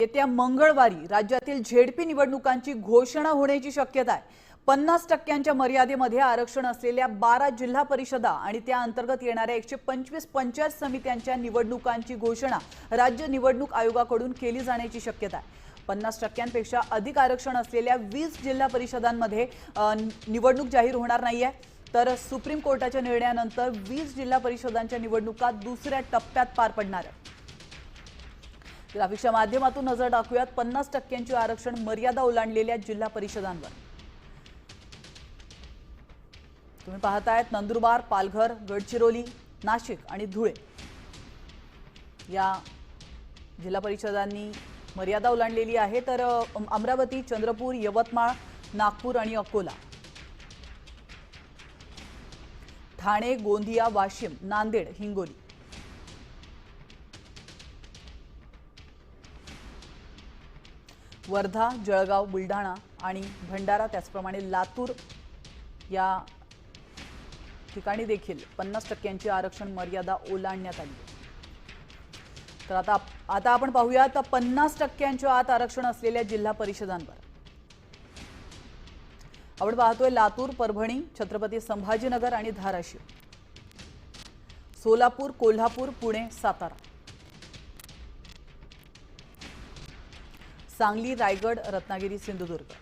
येत्या मंगळवारी राज्यातील झेडपी निवडणुकांची घोषणा होण्याची शक्यता आहे। 50% मर्यादेमध्ये आरक्षण असलेल्या 12 जिल्हा परिषदा आणि त्या अंतर्गत येणाऱ्या 125 पंचायत समित्यांच्या निवडणुकांची घोषणा राज्य निवडणूक आयोगाकडून केली जाण्याची शक्यता आहे। 50%पेक्षा अधिक आरक्षण असलेल्या 20 जिल्हा परिषदांमध्ये निवडणूक जाहीर होणार नाहीये, तर सुप्रीम कोर्टाच्या निर्णयानंतर 20 जिल्हा परिषदांच्या निवडणुका दुसऱ्या टप्प्यात पार पडणार आहेत। ग्राफिकच्या माध्यमातून नजर टाकूयात 50% आरक्षण मर्यादा ओलांडलेल्या जिल्हा परिषदांवर। तुम्ही पाहतायत नंदुरबार, पालघर, गडचिरोली, नाशिक आणि धुळे या जिल्हा परिषदांनी मर्यादा ओलांडलेली आहे, तर अमरावती, चंद्रपूर, यवतमाळ, नागपूर आणि अकोला, ठाणे, गोंदिया, वाशिम, नांदेड, हिंगोली, वर्धा, जळगाव, बुलढाणा आणि भंडारा, त्याचप्रमाणे लातूर या ठिकाणी देखील 50% आरक्षण मर्यादा ओलांडण्यात आली। तर आता आपण पाहूयात 50% आत आरक्षण असलेल्या जिल्हा परिषदांवर। आपण पाहतोय लातूर, परभणी, छत्रपती संभाजीनगर आणि धाराशिव, सोलापूर, कोल्हापूर, पुणे, सातारा, सांगली, रायगड, रत्नागिरी, सिंधुदुर्ग।